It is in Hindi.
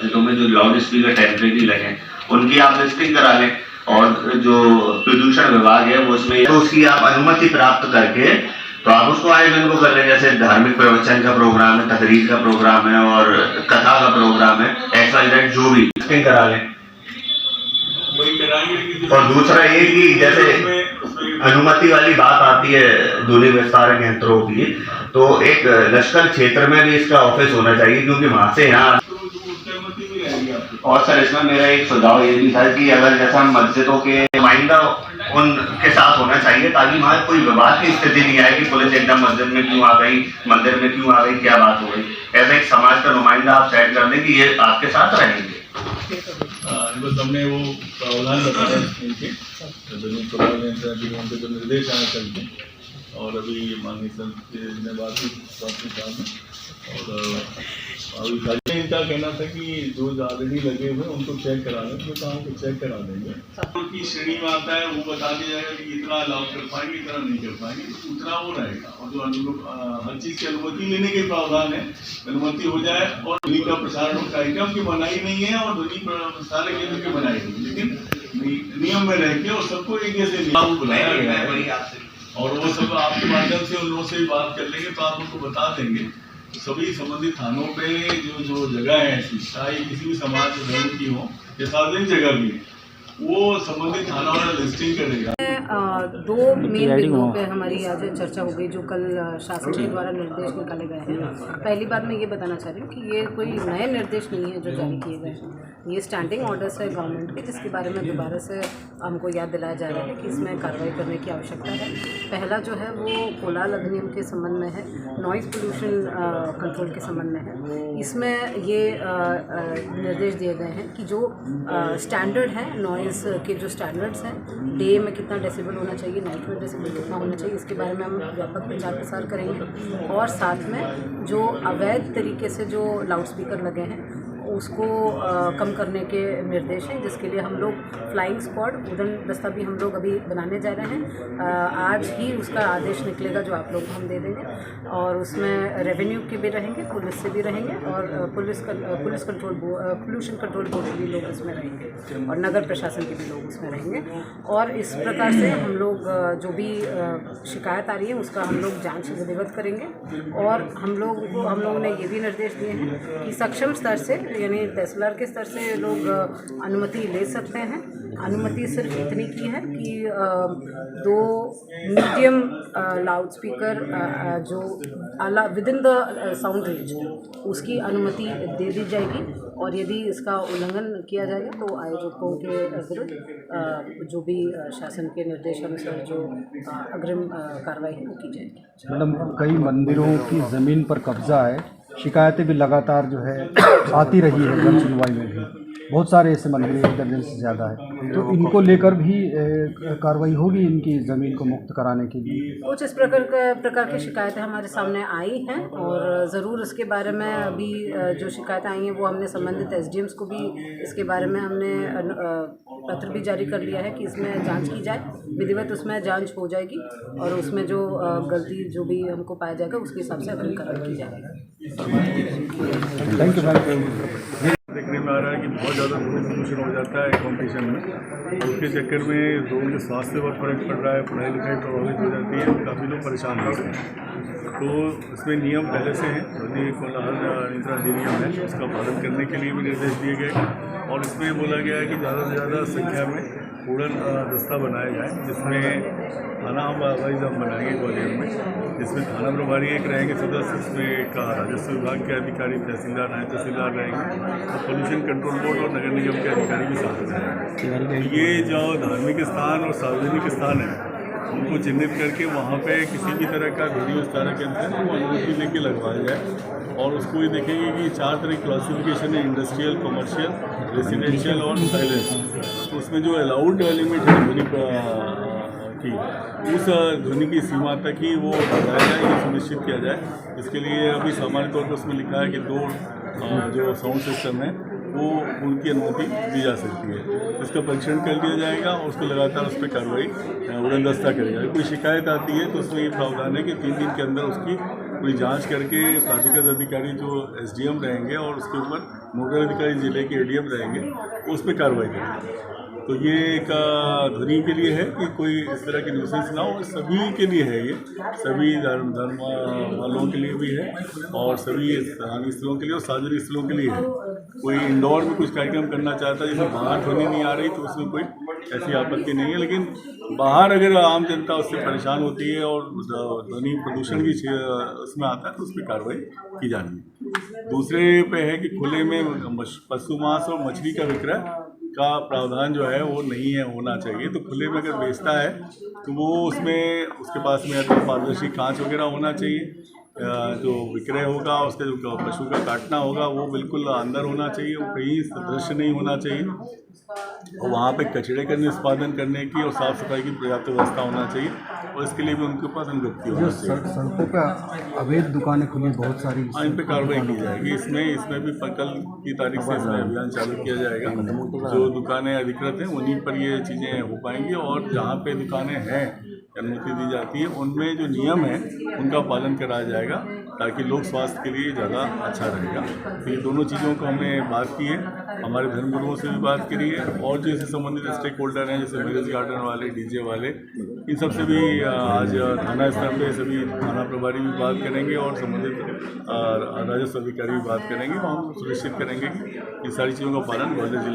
मस्जिदों में जो लाउड स्पीकर टेम्परेरी लगे उनकी आप लिस्टिंग करा लें, और जो प्रदूषण विभाग है वो उसमें तो उसकी आप अनुमति प्राप्त करके तो आप उसको आयोजन को कर लें। जैसे धार्मिक प्रवचन का प्रोग्राम है, तकरीर का प्रोग्राम है और कथा का प्रोग्राम है, XYZ जो भी लिस्टिंग करा लें। और दूसरा ये कि जैसे अनुमति वाली बात आती है ध्वनि विस्तारक यंत्रों की, तो एक लश्कर क्षेत्र में भी इसका ऑफिस होना चाहिए, क्योंकि वहां से यहाँ। और सर इसमें मेरा एक सुझाव ये भी था कि अगर जैसा मस्जिदों के नुमाइंदा उनके साथ होना चाहिए, ताकि वहाँ कोई विवाद की स्थिति नहीं आए कि पुलिस एकदम मस्जिद में क्यों आ गई, मंदिर में क्यों आ गई, क्या बात हो गई। ऐसा एक समाज का नुमाइंदा आप सेट कर दें कि ये आपके साथ रहेंगे। बस हमने वो प्रावधान बताया इनके जो निर्देश आए चलते, और अभी माननीय सर ने बात की और अभी इनका कहना था कि जो ऑलरेडी लगे हुए उनको चेक करा लें, तो कहा कि चेक करा देंगे। की श्रेणी में आता है वो बता दिया जाएगा कि इतना अलाउ कर पाएंगे, इतना नहीं कर पाएंगे, तो उतना वो रहेगा। और जो हर चीज़ की अनुमति लेने के प्रावधान है, अनुमति हो जाए और ध्वनि का प्रसारण कार्यक्रम की मनाही नहीं है और ध्वनि प्रसारण केंद्र की मनाही नहीं, लेकिन नियम में रह के और सबको एक जैसे नियम बुलाया गया है। और वो सब आपके माध्यम से उन लोगों से बात कर लेंगे, तो आप उनको बता देंगे सभी संबंधित थानों पे जो जगह है ऐसी, चाहे किसी भी समाज धर्म की हो या सार्वजनिक जगह भी, वो संबंधित थाना वाला लिस्टिंग करेगा। दो मेन बिंदुओं पे हमारी आज चर्चा हो गई जो कल शासन के द्वारा निर्देश निकाले गए हैं। पहली बात मैं ये बताना चाह रही हूँ कि ये कोई नए निर्देश नहीं है जो जारी किए गए हैं, ये स्टैंडिंग ऑर्डर्स है गवर्नमेंट के, जिसके बारे में दोबारा से हमको याद दिलाया जा रहा है कि इसमें कार्रवाई करने की आवश्यकता है। पहला जो है वो कोलाल अधिनियम के संबंध में है, नॉइज़ पोल्यूशन कंट्रोल के संबंध में है। इसमें ये निर्देश दिए गए हैं कि जो स्टैंडर्ड है, नॉइज़ के जो स्टैंडर्ड्स हैं, डे में कितना डेसिबल होना चाहिए, नाइट में डेसिबल कितना होना चाहिए, इसके बारे में हम व्यापक प्रचार प्रसार करेंगे। और साथ में जो अवैध तरीके से जो लाउड स्पीकर लगे हैं उसको कम करने के निर्देश हैं, जिसके लिए हम लोग फ्लाइंग स्क्वाड उड़न दस्ता भी हम लोग अभी बनाने जा रहे हैं। आज ही उसका आदेश निकलेगा जो आप लोग को हम दे देंगे, और उसमें रेवेन्यू के भी रहेंगे, पुलिस से भी रहेंगे, और पोल्यूशन कंट्रोल बोर्ड के भी लोग उसमें रहेंगे, और नगर प्रशासन के भी लोग उसमें रहेंगे। और इस प्रकार से हम लोग जो भी शिकायत आ रही है उसका हम लोग जांच विधिवत करेंगे। और हम लोगों ने ये भी निर्देश दिए हैं कि सक्षम स्तर से, यानी तहसीलदार के स्तर से लोग अनुमति ले सकते हैं। अनुमति सिर्फ इतनी की है कि 2 मीडियम लाउड स्पीकर जो with in the sound range, उसकी अनुमति दे दी जाएगी। और यदि इसका उल्लंघन किया जाएगा तो आयोजकों के विरुद्ध जो भी शासन के निर्देशानुसार जो अग्रिम कार्रवाई है वो की जाएगी। मैडम, कई मंदिरों की ज़मीन पर कब्जा है, शिकायतें भी लगातार जो है आती रही है, जन सुनवाई में भी बहुत सारे ऐसे मंदिर 1 दर्जन से ज़्यादा है, तो इनको लेकर भी कार्रवाई होगी इनकी ज़मीन को मुक्त कराने के लिए? कुछ इस प्रकार की शिकायतें हमारे सामने आई हैं, और ज़रूर इसके बारे में अभी जो शिकायतें आई हैं वो हमने संबंधित SDMs को भी इसके बारे में हमने पत्र भी जारी कर लिया है कि इसमें जांच की जाए, विधिवत उसमें जांच हो जाएगी, और उसमें जो गलती जो भी हमको पाया जाएगा उसके हिसाब से अग्रिम कार्रवाई की जाएगी। Thank you. देखने में आ रहा है कि बहुत ज़्यादा प्रदूषण हो जाता है कॉम्पिटिशन में, उसके चक्कर में लोगों के स्वास्थ्य पर फर्क पड़ रहा है, पढ़ाई लिखाई प्रभावित हो जाती है, काफ़ी लोग परेशान हो रहे हैं। तो इसमें नियम पहले से हैं, ध्वनि कोलाहल नियंत्रण अधिनियम है, उसका पालन करने के लिए भी निर्देश दिए गए। और इसमें बोला गया है कि ज़्यादा से ज़्यादा संख्या में उड़न दस्ता बनाया जाए, जिसमें थाना वाइज हम बनाएंगे ग्वालियर में, जिसमें थाना प्रभारी एक रहेंगे सदस्य, इसमें एक राजस्व विभाग के अधिकारी, तहसीलदार नायब तहसीलदार रहेंगे, और पोल्यूशन कंट्रोल बोर्ड और नगर निगम के अधिकारी भी साथ रहेंगे। ये जो धार्मिक स्थान और सार्वजनिक स्थान है उनको चिन्हित करके वहाँ पे किसी भी तरह का ध्वनि विस्तारक यंत्र है वो अनुमति लेके लगवाया जाए। और उसको ये देखेंगे कि 4 तरह की क्लासिफिकेशन है, इंडस्ट्रियल, कमर्शियल, रेसिडेंशियल और साइलेंस। तो उसमें जो अलाउड लिमिट है ध्वनि की, उस ध्वनि की सीमा तक ही वो लगाया जाए, ये सुनिश्चित किया जाए। इसके लिए अभी सामान्य तौर पर उसमें लिखा है कि 2 जो साउंड सिस्टम है वो उनकी अनुमति दी जा सकती है। इसका परीक्षण कर लिया जाएगा और उसको लगातार उस पर कार्रवाई उड़न दस्ता करेगा। कोई शिकायत आती है तो उसमें ये प्रावधान है कि 3 दिन के अंदर उसकी पूरी जांच करके प्राधिकृत अधिकारी जो SDM रहेंगे और उसके ऊपर नोडल अधिकारी जिले के एडीएम रहेंगे, उस पर कार्रवाई करेंगे। तो ये एक ध्वनि के लिए है कि कोई इस तरह की न्यूसेंस ना हो, सभी के लिए है, ये सभी धर्म वालों के लिए भी है और सभी धार्मिक स्थलों के लिए और सार्वजनिक स्थलों के लिए है। कोई इंडोर में कुछ कार्यक्रम करना चाहता है जिसमें बाहर ध्वनि नहीं आ रही तो उसमें कोई ऐसी आपत्ति नहीं है, लेकिन बाहर अगर आम जनता उससे परेशान होती है और ध्वनि प्रदूषण की उसमें आता है तो उस पर कार्रवाई की जानी है। दूसरे पे है कि खुले में पशु मांस और मछली का विक्रय का प्रावधान जो है वो नहीं है, होना चाहिए। तो खुले में अगर बेचता है तो वो उसमें उसके पास में तो पारदर्शी कांच वगैरह होना चाहिए, जो विक्रय होगा उसके जो पशु का काटना होगा वो बिल्कुल अंदर होना चाहिए, वो कहीं दृश्य नहीं होना चाहिए और वहाँ पे कचरे का निष्पादन करने की और साफ़ सफाई की पर्याप्त व्यवस्था होना चाहिए और इसके लिए भी उनके पास अनुज्ञप्ति होना चाहिए। सड़कों पर अवैध दुकानें खुली बहुत सारी, हाँ, इन पे कार्रवाई की जाएगी। इसमें भी कल की तारीख से इसमें अभियान चालू किया जाएगा। जो दुकानें अधिकृत हैं उन्हीं पर ये चीज़ें हो पाएंगी और जहाँ पे दुकानें हैं अनुमति दी जाती है उनमें जो नियम है उनका पालन कराया जाएगा ताकि लोक स्वास्थ्य के लिए ज़्यादा अच्छा रहेगा। तो ये दोनों चीज़ों को हमने बात की है, हमारे धर्मगुरुओं से भी बात करी है और जो इससे संबंधित स्टेक होल्डर हैं जैसे मैरिज गार्डन वाले, डीजे वाले, इन सब से भी आज थाना स्तर पे सभी थाना प्रभारी भी बात करेंगे और संबंधित राजस्व अधिकारी भी बात करेंगे और हम सुनिश्चित करेंगे कि इन सारी चीज़ों का पालन ग्वालियर जिले